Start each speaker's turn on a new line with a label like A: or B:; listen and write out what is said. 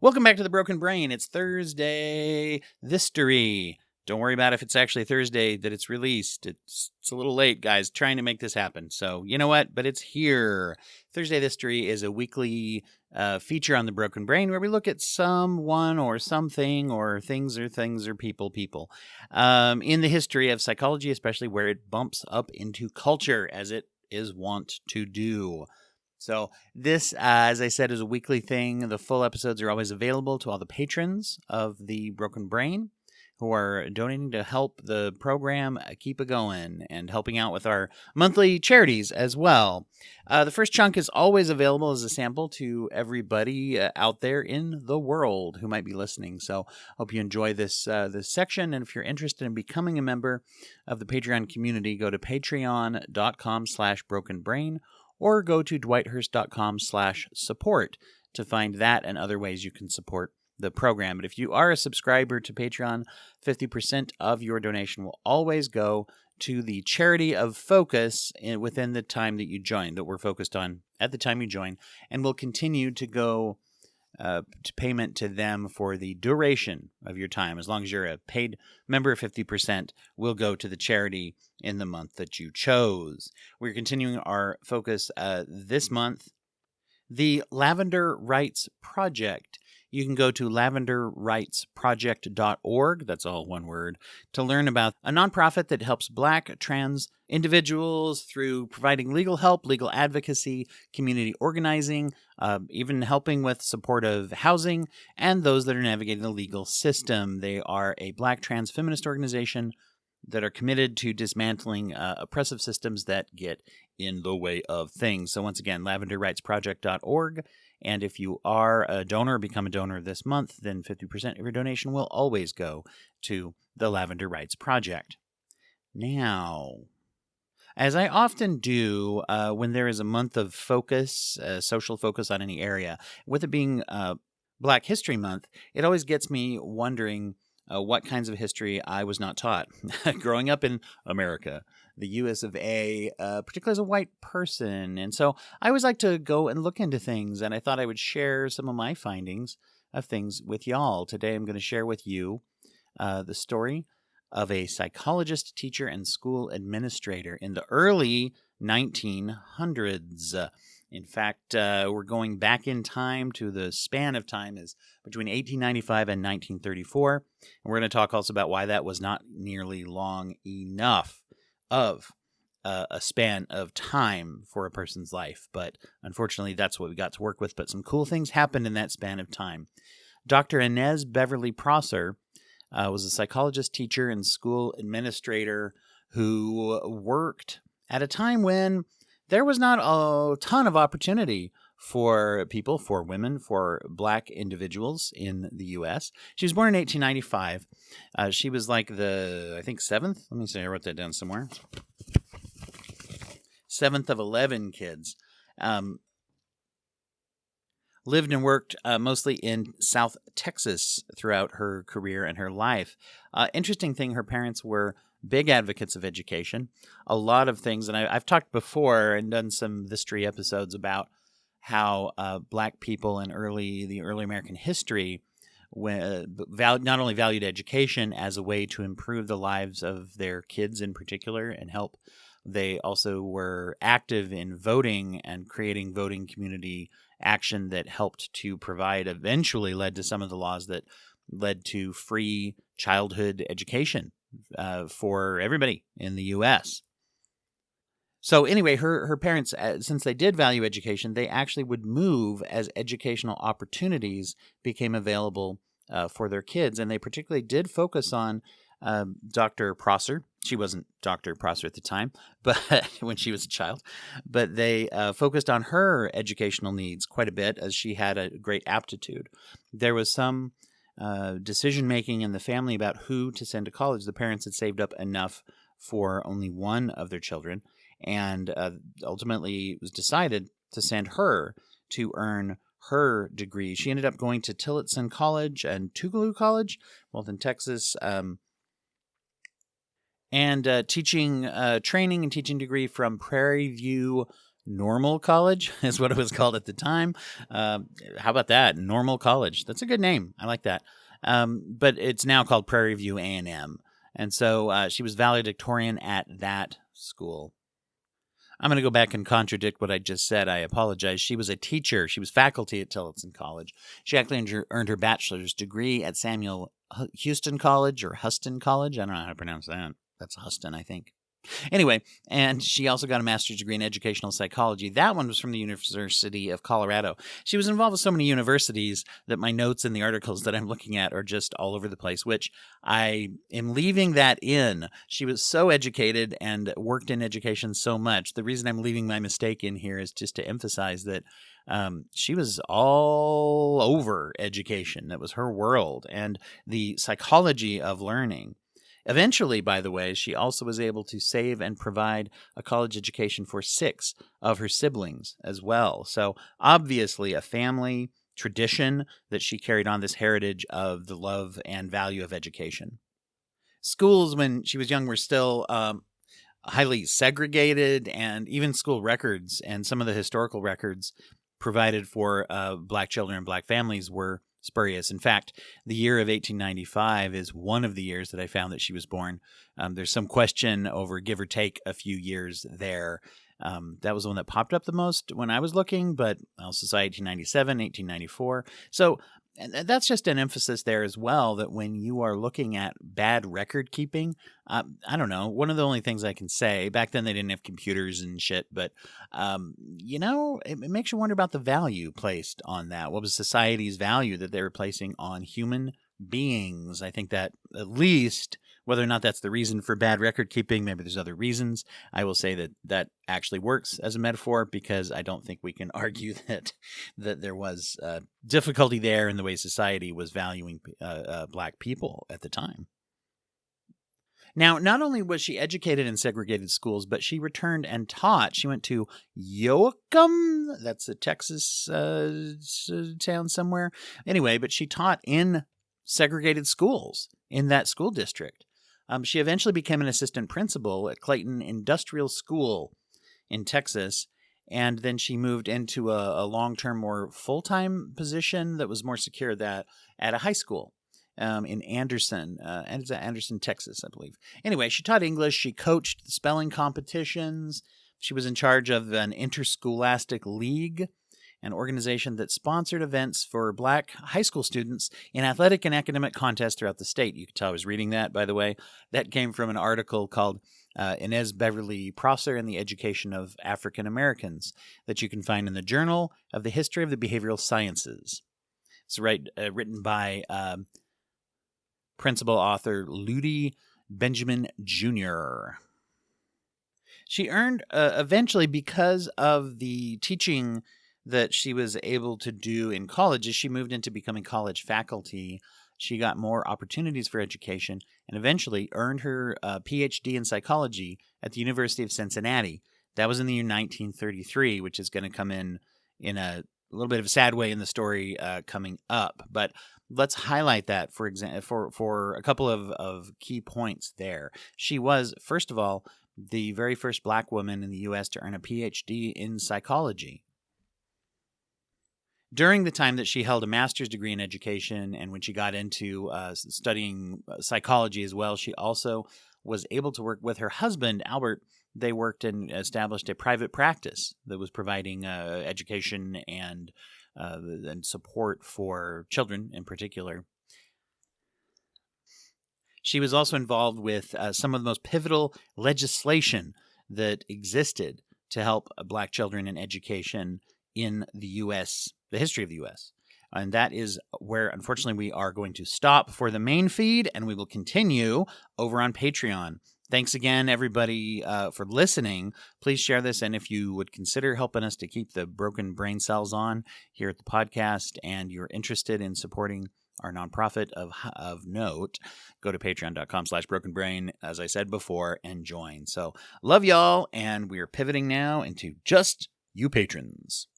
A: Welcome back to The Broken Brain. It's Thursday Thistory. Don't worry about if it's actually Thursday that it's released. It's a little late, guys, trying to make this happen. So, you know what? But it's here. Thursday Thistory is a weekly feature on The Broken Brain where we look at someone or something or things or people in the history of psychology, especially where it bumps up into culture as it is wont to do. So this, as I said, is a weekly thing. The full episodes are always available to all the patrons of The Broken Brain who are donating to help the program keep it going and helping out with our monthly charities as well. The first chunk is always available as a sample to everybody out there in the world who might be listening. So hope you enjoy this section. And if you're interested in becoming a member of the Patreon community, go to patreon.com/brokenbrain. or go to dwighthurst.com/support to find that and other ways you can support the program. But if you are a subscriber to Patreon, 50% of your donation will always go to the charity of focus within the time that you join, that we're focused on at the time you join, and will continue to go to payment to them for the duration of your time. As long as you're a paid member, 50% will go to the charity in the month that you chose. We're continuing our focus this month, the Lavender Rights Project. You can go to lavenderrightsproject.org, that's all one word, to learn about a nonprofit that helps Black trans individuals through providing legal help, legal advocacy, community organizing, even helping with supportive housing, and those that are navigating the legal system. They are a Black trans feminist organization that are committed to dismantling oppressive systems that get in the way of things. So once again, lavenderrightsproject.org. And if you are a donor, become a donor this month, then 50% of your donation will always go to the Lavender Rights Project. Now, as I often do when there is a month of focus, social focus on any area, with it being Black History Month, it always gets me wondering what kinds of history I was not taught growing up in America, the US of A, particularly as a white person. And so I always like to go and look into things, and I thought I would share some of my findings of things with y'all. Today I'm going to share with you the story of a psychologist, teacher, and school administrator in the early 1900s. In fact, we're going back in time to the span of time is between 1895 and 1934. And we're going to talk also about why that was not nearly long enough of a span of time for a person's life. But unfortunately, that's what we got to work with. But some cool things happened in that span of time. Dr. Inez Beverly Prosser was a psychologist, teacher, and school administrator who worked at a time when there was not a ton of opportunity for people, for women, for Black individuals in the U.S. She was born in 1895. She was like I think, seventh. Let me see, I wrote that down somewhere. Seventh of 11 kids. Lived and worked mostly in South Texas throughout her career and her life. Interesting thing, her parents were big advocates of education. A lot of things, and I've talked before and done some history episodes about how Black people in the early American history not only valued education as a way to improve the lives of their kids in particular and help, they also were active in voting and creating voting community action that helped to eventually led to some of the laws that led to free childhood education for everybody in the U.S. So anyway, her parents, since they did value education, they actually would move as educational opportunities became available for their kids. And they particularly did focus on Dr. Prosser. She wasn't Dr. Prosser at the time, but when she was a child. But they focused on her educational needs quite a bit as she had a great aptitude. There was some decision-making in the family about who to send to college. The parents had saved up enough for only one of their children, and ultimately it was decided to send her to earn her degree. She ended up going to Tillotson College and Tougaloo College, both in Texas, and teaching training and teaching degree from Prairie View Normal College is what it was called at the time. How about that? Normal College. That's a good name. I like that. But it's now called Prairie View A&M. And so she was valedictorian at that school. I'm going to go back and contradict what I just said. I apologize. She was a teacher. She was faculty at Tillotson College. She actually earned her bachelor's degree at Samuel Houston College or Huston College. I don't know how to pronounce that. That's Huston, I think. Anyway, and she also got a master's degree in educational psychology. That one was from the University of Colorado. She was involved with so many universities that my notes and the articles that I'm looking at are just all over the place, which I am leaving that in. She was so educated and worked in education so much. The reason I'm leaving my mistake in here is just to emphasize that she was all over education. That was her world and the psychology of learning. Eventually, by the way, she also was able to save and provide a college education for 6 of her siblings as well. So obviously a family tradition that she carried on, this heritage of the love and value of education. Schools, when she was young, were still highly segregated, and even school records and some of the historical records provided for Black children and Black families were spurious. In fact, the year of 1895 is one of the years that I found that she was born. There's some question over give or take a few years there. That was the one that popped up the most when I was looking, but I also saw 1897, 1894. So and that's just an emphasis there as well, that when you are looking at bad record keeping, I don't know, one of the only things I can say, back then they didn't have computers and shit, but, it makes you wonder about the value placed on that. What was society's value that they were placing on human beings? I think that at least, whether or not that's the reason for bad record keeping, maybe there's other reasons. I will say that that actually works as a metaphor, because I don't think we can argue that there was difficulty there in the way society was valuing Black people at the time. Now, not only was she educated in segregated schools, but she returned and taught. She went to Yoakum. That's a Texas town somewhere. Anyway, but she taught in segregated schools in that school district. She eventually became an assistant principal at Clayton Industrial School in Texas, and then she moved into a long-term, more full-time position that was more secure at a high school in Anderson, Texas, I believe. Anyway, she taught English. She coached spelling competitions. She was in charge of an interscholastic league, an organization that sponsored events for Black high school students in athletic and academic contests throughout the state. You could tell I was reading that, by the way. That came from an article called Inez Beverly Prosser and the Education of African Americans that you can find in the Journal of the History of the Behavioral Sciences. It's written by principal author Ludi Benjamin Jr. She earned, eventually, because of the teaching that she was able to do in college, as she moved into becoming college faculty, she got more opportunities for education and eventually earned her PhD in psychology at the University of Cincinnati. That was in the year 1933, which is going to come in a little bit of a sad way in the story coming up. But let's highlight that for a couple of key points there. She was, first of all, the very first Black woman in the U.S. to earn a PhD in psychology. During the time that she held a master's degree in education, and when she got into studying psychology as well, she also was able to work with her husband, Albert. They worked and established a private practice that was providing education and support for children in particular. She was also involved with some of the most pivotal legislation that existed to help Black children in education in the U.S., the history of the U.S. And that is where, unfortunately, we are going to stop for the main feed, and we will continue over on Patreon. Thanks again, everybody, for listening. Please share this, and if you would consider helping us to keep the broken brain cells on here at the podcast, and you're interested in supporting our nonprofit of note, go to patreon.com/brokenbrain, as I said before, and join. So love y'all, and we're pivoting now into just you patrons.